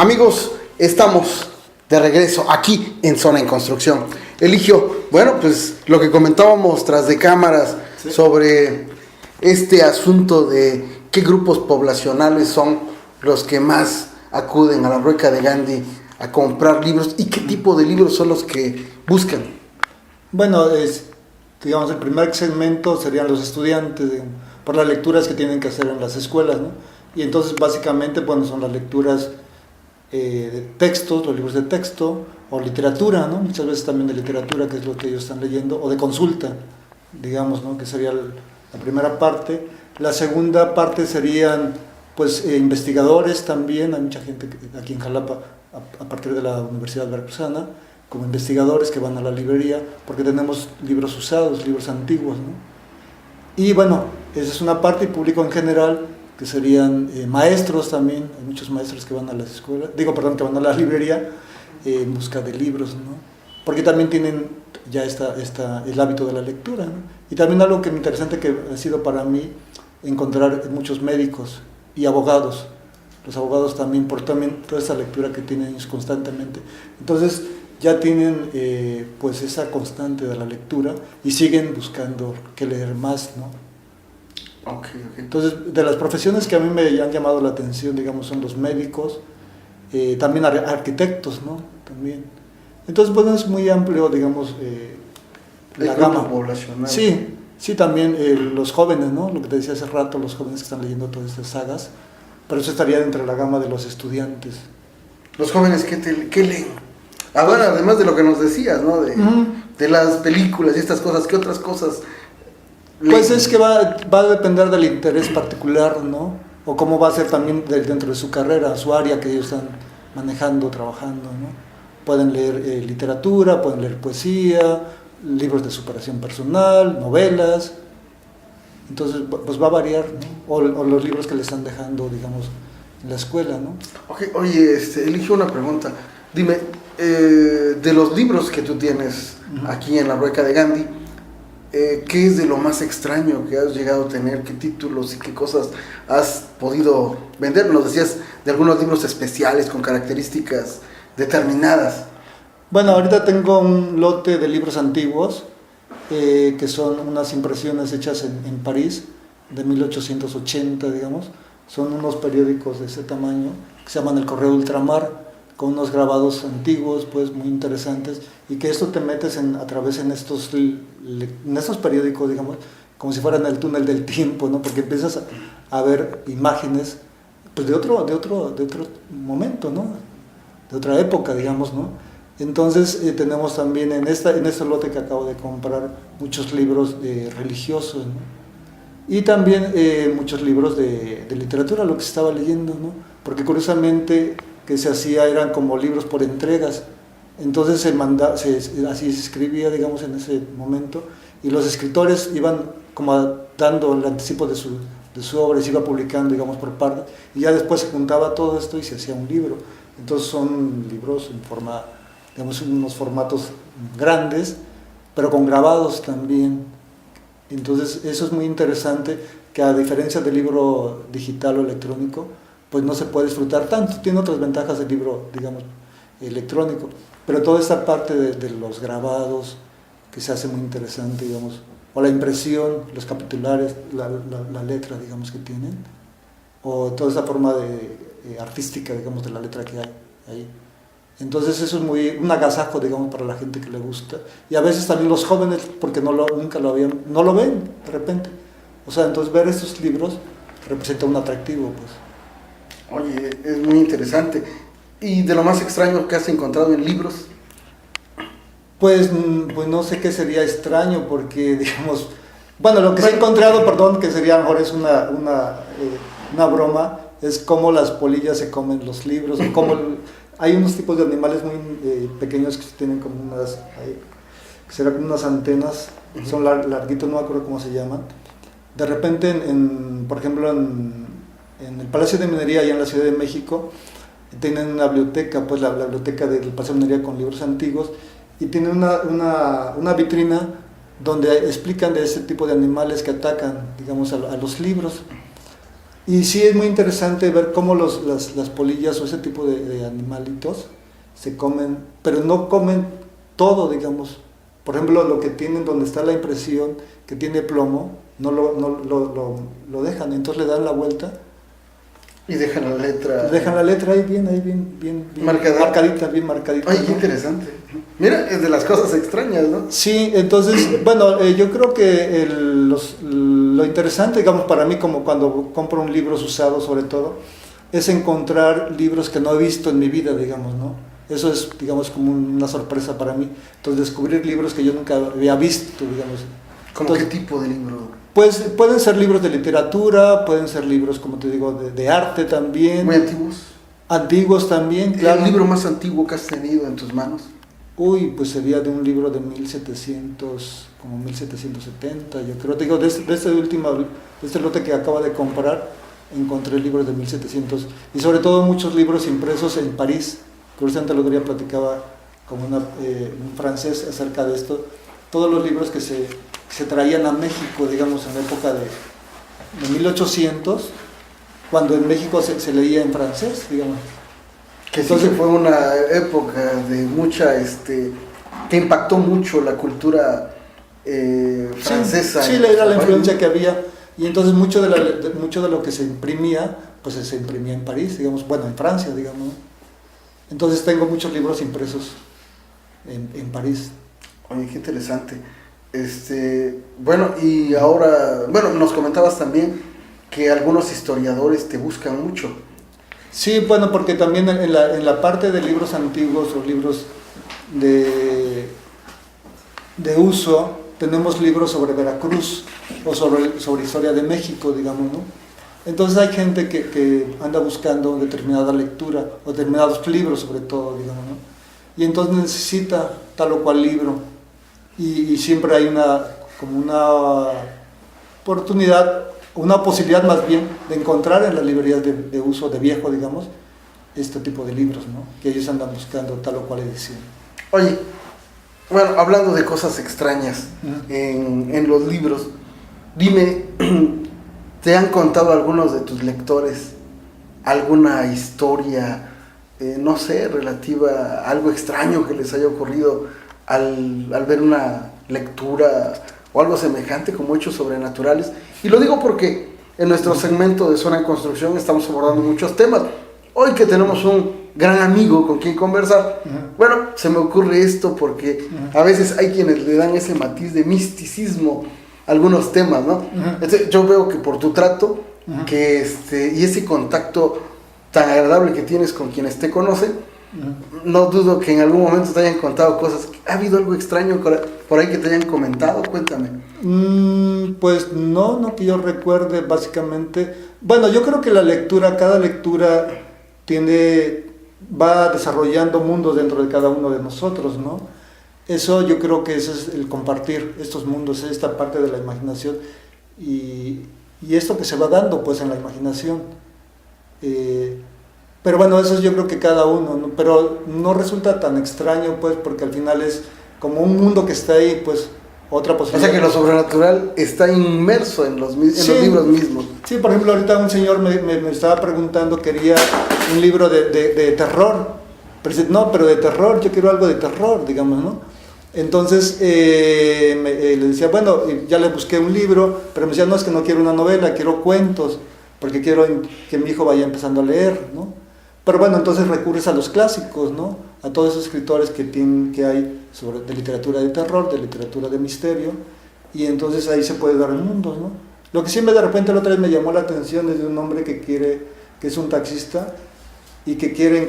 Amigos, estamos de regreso aquí en Zona en Construcción. Eligio, bueno, pues lo que comentábamos tras de cámaras sobre este asunto de qué grupos poblacionales son los que más acuden a la Rueca de Gandhi a comprar libros y qué tipo de libros son los que buscan. Bueno, digamos, el primer segmento serían los estudiantes, por las lecturas que tienen que hacer en las escuelas, ¿no? Y entonces básicamente, bueno, son las lecturas de textos, los libros de texto, o literatura, ¿no? Muchas veces también de literatura, que es lo que ellos están leyendo, o de consulta, digamos, ¿no? Que sería la primera parte. La segunda parte serían, pues, investigadores también. Hay mucha gente aquí en Jalapa, a partir de la Universidad Veracruzana, como investigadores que van a la librería, porque tenemos libros usados, libros antiguos, ¿no? Y bueno, esa es una parte, y público en general, que serían maestros también. Hay muchos maestros que van a las escuelas, que van a la librería en busca de libros, ¿no? Porque también tienen ya el hábito de la lectura, ¿no? Y también algo que es interesante que ha sido para mí encontrar muchos médicos y abogados. Los abogados también, por también toda esa lectura que tienen ellos constantemente. Entonces ya tienen pues esa constante de la lectura y siguen buscando qué leer más, ¿no? Okay. Entonces, de las profesiones que a mí me han llamado la atención, digamos, son los médicos, también arquitectos, ¿no? También. Entonces, bueno, es muy amplio, digamos, la gama poblacional. Sí, también los jóvenes, ¿no? Lo que te decía hace rato, los jóvenes que están leyendo todas estas sagas, pero eso estaría entre la gama de los estudiantes. Los jóvenes, ¿qué leen? Ahora, además de lo que nos decías, ¿no? De las películas y estas cosas, ¿qué otras cosas leen? Pues es que va a depender del interés particular, ¿no? O cómo va a ser también dentro de su carrera, su área que ellos están manejando, trabajando, ¿no? Pueden leer literatura, pueden leer poesía, libros de superación personal, novelas. Entonces, pues va a variar, ¿no? O los libros que le están dejando, digamos, en la escuela, ¿no? Okay. Oye, elijo una pregunta. Dime, de los libros que tú tienes aquí en la Rueca de Gandhi, ¿qué es de lo más extraño que has llegado a tener? ¿Qué títulos y qué cosas has podido vender? Nos decías de algunos libros especiales con características determinadas. Bueno, ahorita tengo un lote de libros antiguos, que son unas impresiones hechas en París, de 1880, digamos. Son unos periódicos de ese tamaño, que se llaman El Correo de Ultramar, con unos grabados antiguos, pues muy interesantes, y que esto te metes a través en estos periódicos, digamos, como si fueran el túnel del tiempo, ¿no? Porque empiezas a ver imágenes, pues de otro momento, ¿no? De otra época, digamos, ¿no? Entonces tenemos también en este lote que acabo de comprar muchos libros religiosos, ¿no? Y también muchos libros de literatura, lo que se estaba leyendo, ¿no? Porque curiosamente que se hacía eran como libros por entregas. Entonces así se escribía, digamos, en ese momento, y los escritores iban como dando el anticipo de su obra, y se iba publicando, digamos, por partes, y ya después se juntaba todo esto y se hacía un libro. Entonces son libros en forma, digamos, unos formatos grandes, pero con grabados también. Entonces eso es muy interesante, que a diferencia del libro digital o electrónico, pues no se puede disfrutar tanto. Tiene otras ventajas del libro, digamos, electrónico, pero toda esta parte de los grabados, que se hace muy interesante, digamos, o la impresión, los capitulares, la letra, digamos, que tienen, o toda esa forma artística, digamos, de la letra que hay ahí. Entonces eso es un agasajo, digamos, para la gente que le gusta, y a veces también los jóvenes, porque no lo ven de repente. O sea, entonces ver estos libros representa un atractivo, pues. Oye, es muy interesante. ¿Y de lo más extraño que has encontrado en libros? Pues no sé qué sería extraño, porque, digamos, bueno, lo que se ha encontrado, que sería, a lo mejor es una broma, es cómo las polillas se comen los libros, hay unos tipos de animales muy pequeños que tienen como que serán como unas antenas, son larguitos, no me acuerdo cómo se llaman. De repente, por ejemplo, en el Palacio de Minería, allá en la Ciudad de México, tienen una biblioteca, pues la biblioteca del Palacio de Minería, con libros antiguos, y tienen una vitrina donde explican de ese tipo de animales que atacan, digamos, a los libros. Y sí es muy interesante ver cómo las polillas o ese tipo de animalitos se comen, pero no comen todo, digamos. Por ejemplo, lo que tienen donde está la impresión, que tiene plomo, no lo dejan, entonces le dan la vuelta. Y dejan la letra. Dejan la letra ahí bien marcadita, bien marcadita. Ay, ¿no? qué interesante. Mira, es de las cosas extrañas, ¿no? Sí, entonces, bueno, yo creo que lo interesante, digamos, para mí, como cuando compro un libro usado, sobre todo, es encontrar libros que no he visto en mi vida, digamos, ¿no? Eso es, digamos, como una sorpresa para mí. Entonces, descubrir libros que yo nunca había visto, digamos. ¿Cómo qué tipo de libro? Pues pueden ser libros de literatura, pueden ser libros, como te digo, de arte también. Muy antiguos. Antiguos también, claro. ¿El libro más antiguo que has tenido en tus manos? Uy, pues sería de un libro de 1700, como 1770, yo creo. Te digo, de este lote que acabo de comprar, encontré libros de 1700, y sobre todo muchos libros impresos en París. Curiosamente el otro día platicaba con un francés acerca de esto. Todos los libros que se traían a México, digamos, en la época de 1800, cuando en México se leía en francés, digamos. Que entonces sí, fue una época de mucha, que impactó mucho la cultura francesa. Sí, era la influencia que había, y entonces mucho de lo que se imprimía, pues se imprimía en París, digamos, bueno, en Francia, digamos. Entonces tengo muchos libros impresos en París. Oye, qué interesante. Bueno, y ahora, bueno, nos comentabas también que algunos historiadores te buscan mucho. Sí, bueno, porque también en la parte de libros antiguos o libros de uso, tenemos libros sobre Veracruz o sobre historia de México, digamos, ¿no? Entonces hay gente que anda buscando determinada lectura o determinados libros, sobre todo, digamos, ¿no? Y entonces necesita tal o cual libro, y siempre hay una oportunidad, una posibilidad más bien de encontrar en las librerías de uso de viejo, digamos, este tipo de libros, ¿no? Que ellos andan buscando tal o cual edición. Oye, bueno, hablando de cosas extrañas en los libros, dime, ¿te han contado algunos de tus lectores alguna historia, no sé, relativa a algo extraño que les haya ocurrido al ver una lectura o algo semejante como hechos sobrenaturales? Y lo digo porque en nuestro segmento de Zona en Construcción estamos abordando muchos temas. Hoy que tenemos un gran amigo con quien conversar, bueno, se me ocurre esto porque a veces hay quienes le dan ese matiz de misticismo a algunos temas, ¿no? Yo veo que por tu trato que y ese contacto tan agradable que tienes con quienes te conocen, no dudo que en algún momento te hayan contado cosas. ¿Ha habido algo extraño por ahí que te hayan comentado? Cuéntame. Pues no que yo recuerde, básicamente. Bueno, yo creo que cada lectura va desarrollando mundos dentro de cada uno de nosotros, ¿no? Eso yo creo que ese es el compartir estos mundos, esta parte de la imaginación y esto que se va dando pues en la imaginación. Pero bueno, eso yo creo que cada uno, ¿no? Pero no resulta tan extraño pues, porque al final es como un mundo que está ahí, pues otra posibilidad. O sea que lo sobrenatural está inmerso en los libros mismos. Sí, por ejemplo, ahorita un señor me estaba preguntando, quería un libro de terror. Pero dice, no, pero de terror, yo quiero algo de terror, digamos, ¿no? Entonces le decía, bueno, ya le busqué un libro, pero me decía, no, es que no quiero una novela, quiero cuentos, porque quiero que mi hijo vaya empezando a leer, ¿no? Pero bueno, entonces recurres a los clásicos, ¿no? A todos esos escritores que hay de literatura de terror, de literatura de misterio, y entonces ahí se puede dar el mundo, ¿no? Lo que siempre de repente la otra vez me llamó la atención es de un hombre que es un taxista, y que quiere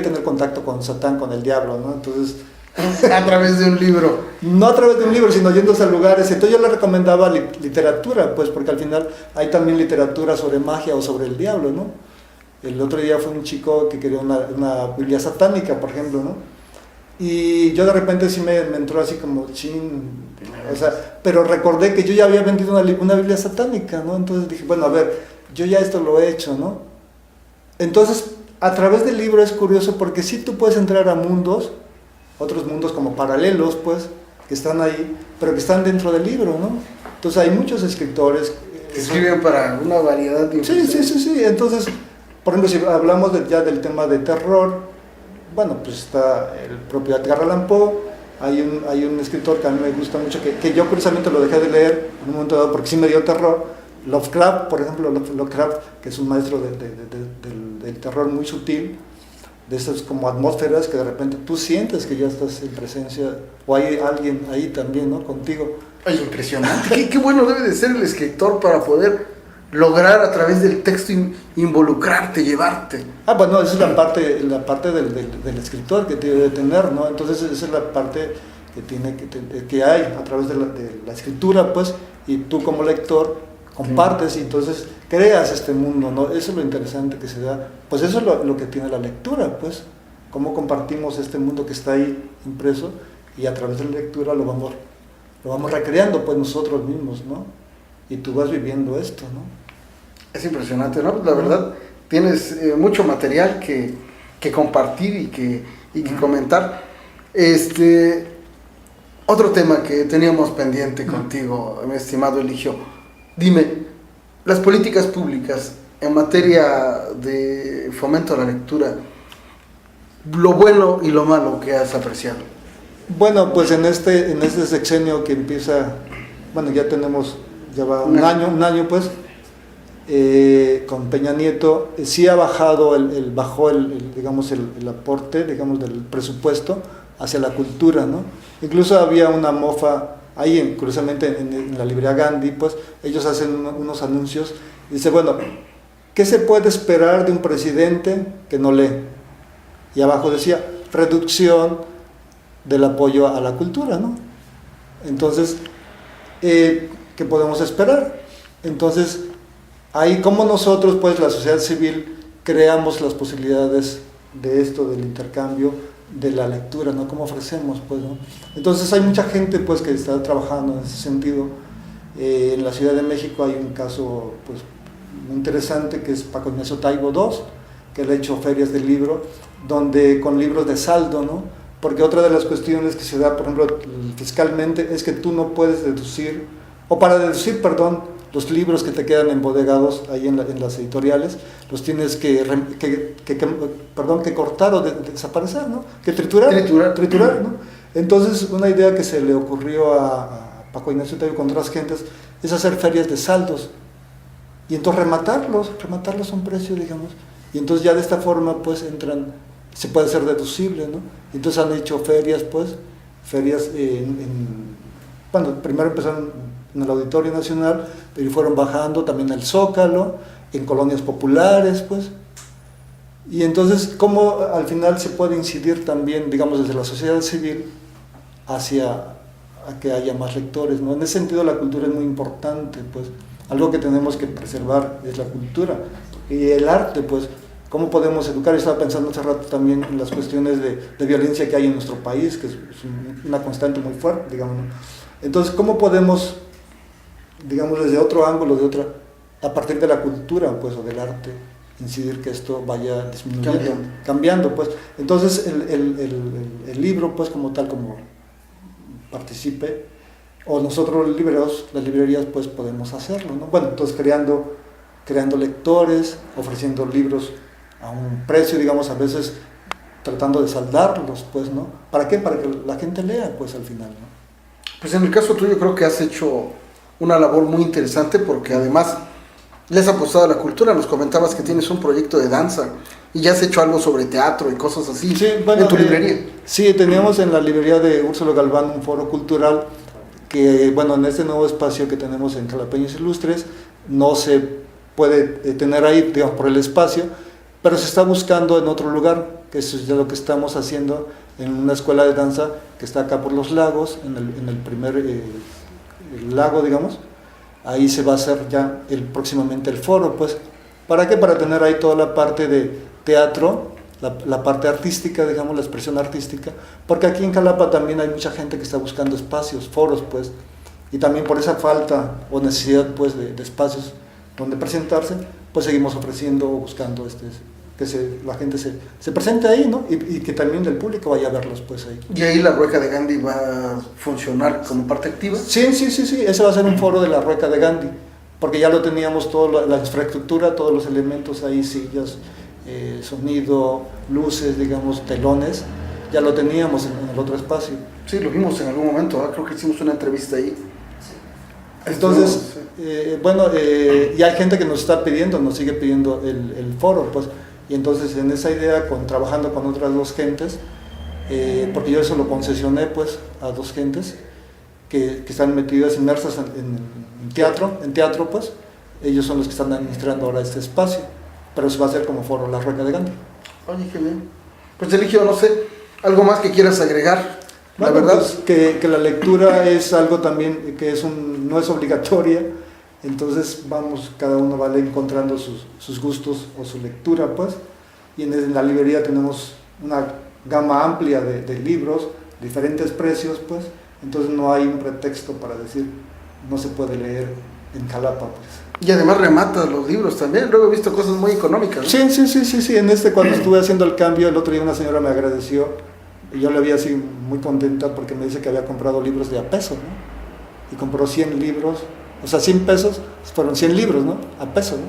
tener contacto con Satán, con el diablo, ¿no? Entonces, a través de un libro. No a través de un libro, sino yéndose a lugares. Entonces yo le recomendaba literatura, pues, porque al final hay también literatura sobre magia o sobre el diablo, ¿no? El otro día fue un chico que quería una Biblia satánica, por ejemplo, ¿no? Y yo de repente sí me entró así como o sea, pero recordé que yo ya había vendido una Biblia satánica, ¿no? Entonces dije, bueno, a ver, yo ya esto lo he hecho, ¿no? Entonces, a través del libro es curioso porque sí tú puedes entrar a mundos, otros mundos como paralelos, pues, que están ahí, pero que están dentro del libro, ¿no? Entonces hay muchos escritores, Que escriben para una variedad de... Sí. Entonces, por ejemplo, si hablamos ya del tema de terror, bueno, pues está el propio Edgar Allan Poe. Hay un escritor que a mí me gusta mucho, que yo curiosamente lo dejé de leer en un momento dado porque sí me dio terror. Lovecraft, por ejemplo, Lovecraft, que es un maestro del terror muy sutil, de esas como atmósferas que de repente tú sientes que ya estás en presencia, o hay alguien ahí también, ¿no? Contigo. Ay, impresionante. Qué bueno debe de ser el escritor para poder lograr a través del texto involucrarte, llevarte. Bueno, esa es la parte del escritor que debe de tener, ¿no? Entonces esa es la parte que hay a través de la escritura, pues, y tú como lector compartes y entonces creas este mundo, ¿no? Eso es lo interesante que se da, pues eso es lo que tiene la lectura, pues, cómo compartimos este mundo que está ahí impreso y a través de la lectura lo vamos recreando, pues, nosotros mismos, ¿no? Y tú vas viviendo esto, ¿no? Es impresionante, ¿no? La verdad, tienes mucho material que compartir y que comentar. Otro tema que teníamos pendiente contigo, mi estimado Eligio. Dime, las políticas públicas en materia de fomento a la lectura, lo bueno y lo malo que has apreciado. Bueno, pues en este sexenio que empieza, bueno, ya va un año pues, con Peña Nieto, sí ha bajado bajó el aporte, digamos, del presupuesto hacia la cultura, ¿no? Incluso había una mofa ahí, curiosamente en la librería Gandhi, pues ellos hacen unos anuncios, y dice, bueno, ¿qué se puede esperar de un presidente que no lee? Y abajo decía, reducción del apoyo a la cultura, ¿no? Entonces, ¿qué podemos esperar? Entonces, ahí como nosotros, pues la sociedad civil, creamos las posibilidades de esto, del intercambio, de la lectura, ¿no? ¿Cómo ofrecemos, pues, ¿no? Entonces hay mucha gente, pues, que está trabajando en ese sentido. En la Ciudad de México hay un caso, pues, muy interesante, que es Paco Ignacio Taibo II, que él ha hecho ferias de libro, con libros de saldo, ¿no? Porque otra de las cuestiones que se da, por ejemplo, fiscalmente, es que tú no puedes deducir, perdón, los libros que te quedan embodegados ahí en las editoriales, los tienes que cortar o desaparecer, ¿no? Que triturar, ¿no? Entonces, una idea que se le ocurrió a Paco Ignacio Taibo con otras gentes es hacer ferias de saldos y entonces rematarlos a un precio, digamos, y entonces ya de esta forma, pues, se puede hacer deducible, ¿no? Entonces han hecho ferias, pues, bueno, primero empezaron en el Auditorio Nacional, pero fueron bajando también al Zócalo, en colonias populares, pues. Y entonces, ¿cómo al final se puede incidir también, digamos, desde la sociedad civil a que haya más lectores, ¿no? En ese sentido la cultura es muy importante, pues. Algo que tenemos que preservar es la cultura. Y el arte, pues, ¿cómo podemos educar? Yo estaba pensando hace rato también en las cuestiones de violencia que hay en nuestro país, que es una constante muy fuerte, digamos, ¿no? Entonces, ¿cómo podemos, digamos, desde otro ángulo, a partir de la cultura, pues, o del arte, incidir que esto vaya disminuyendo, cambiando, pues? Entonces, el libro, pues, como tal, como participe, o nosotros las librerías, pues, podemos hacerlo, ¿no? Bueno, entonces creando lectores, ofreciendo libros a un precio, digamos, a veces tratando de saldarlos, pues, ¿no? ¿Para qué? Para que la gente lea, pues, al final, ¿no? Pues en el caso tuyo creo que has hecho una labor muy interesante porque además les ha apostado a la cultura. Nos comentabas que tienes un proyecto de danza y ya has hecho algo sobre teatro y cosas así, sí, bueno, en tu librería. Sí, teníamos en la librería de Úrsulo Galván un foro cultural que, bueno, en este nuevo espacio que tenemos en Jalapeños Ilustres no se puede tener ahí, digamos, por el espacio, pero se está buscando en otro lugar, que eso es de lo que estamos haciendo en una escuela de danza que está acá por Los Lagos, en el primer el lago, digamos. Ahí se va a hacer ya próximamente el foro, pues. ¿Para qué? Para tener ahí toda la parte de teatro, la parte artística, digamos, la expresión artística, porque aquí en Jalapa también hay mucha gente que está buscando espacios, foros, pues, y también por esa falta o necesidad, pues, de espacios donde presentarse, pues seguimos ofreciendo o buscando que la gente se presente ahí, ¿no? Y que también el público vaya a verlos, pues, ahí. ¿Y ahí la Rueca de Gandhi va a funcionar como parte activa? Sí, ese va a ser un foro de la Rueca de Gandhi, porque ya lo teníamos toda la infraestructura, todos los elementos ahí, sillas, sonido, luces, digamos, telones, ya lo teníamos en el otro espacio. Sí, lo vimos en algún momento, ¿verdad? Creo que hicimos una entrevista ahí. Entonces, y hay gente que nos está pidiendo, nos sigue pidiendo el foro, pues, y entonces en esa idea, trabajando con otras dos gentes, porque yo eso lo concesioné, pues, a dos gentes que están metidas, inmersas en teatro, pues, ellos son los que están administrando ahora este espacio, pero se va a hacer como foro La Rueca de Gandhi. Oye, qué bien. Pues Eligio, no sé, ¿algo más que quieras agregar? Bueno, la verdad pues, que la lectura es algo también que no es obligatoria, entonces cada uno va encontrando sus gustos o su lectura, pues, y en la librería tenemos una gama amplia de libros, diferentes precios, pues, entonces no hay un pretexto para decir no se puede leer en Jalapa, pues. Y además rematas los libros también, luego he visto cosas muy económicas, ¿no? Sí, cuando estuve haciendo el cambio, el otro día una señora me agradeció, y yo le vi así muy contenta porque me dice que había comprado libros de a peso, ¿no? Y compró 100 libros, o sea, 100 pesos, fueron 100 libros, ¿no? A peso, ¿no?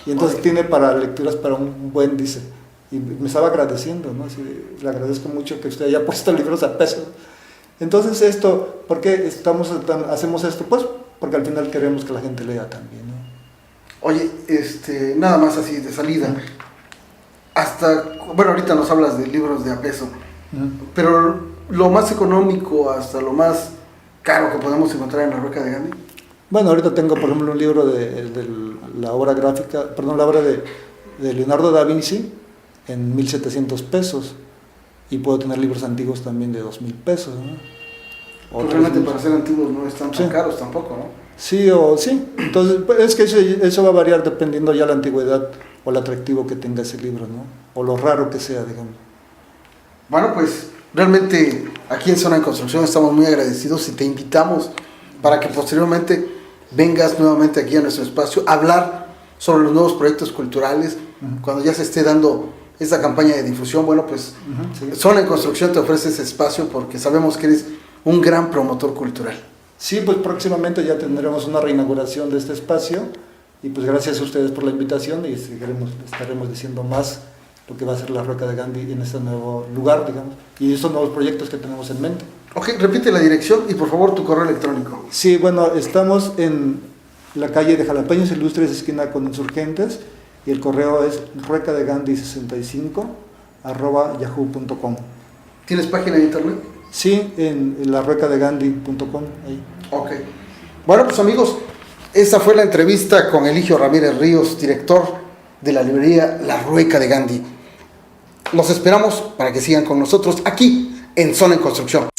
Y entonces tiene para lecturas para un buen, dice, y me estaba agradeciendo, ¿no? Así, le agradezco mucho que usted haya puesto libros a peso. Entonces ¿por qué hacemos esto? Pues porque al final queremos que la gente lea también, ¿no? Oye, nada más así de salida, bueno, ahorita nos hablas de libros de a peso, pero lo más económico hasta lo más caro que podemos encontrar en La Rueca de Gandhi. Bueno, ahorita tengo, por ejemplo, un libro de la obra de Leonardo da Vinci en 1,700 pesos, y puedo tener libros antiguos también de 2,000 pesos, ¿no? Pues realmente para ser antiguos no están tan caros tampoco, ¿no? Sí, entonces pues es que eso va a variar dependiendo ya la antigüedad o el atractivo que tenga ese libro, ¿no? O lo raro que sea, digamos. Bueno, pues realmente aquí en Zona en Construcción estamos muy agradecidos y te invitamos para que posteriormente vengas nuevamente aquí a nuestro espacio a hablar sobre los nuevos proyectos culturales, cuando ya se esté dando esta campaña de difusión. Bueno, pues sí. Zona en Construcción te ofrece ese espacio porque sabemos que eres un gran promotor cultural. Sí, pues próximamente ya tendremos una reinauguración de este espacio, y pues gracias a ustedes por la invitación, y estaremos diciendo más lo que va a ser La Rueca de Gandhi en este nuevo lugar, digamos, y estos nuevos proyectos que tenemos en mente. Ok, repite la dirección y por favor tu correo electrónico. Sí, bueno, estamos en la calle de Jalapeños Ilustres, esquina con Insurgentes, y el correo es ruecadegandhi65@yahoo.com. ¿Tienes página de internet? Sí, en laruecadegandhi.com. Ahí. Ok. Bueno, pues amigos, esta fue la entrevista con Eligio Ramírez Ríos, director de la librería La Rueca de Gandhi. Los esperamos para que sigan con nosotros aquí en Zona en Construcción.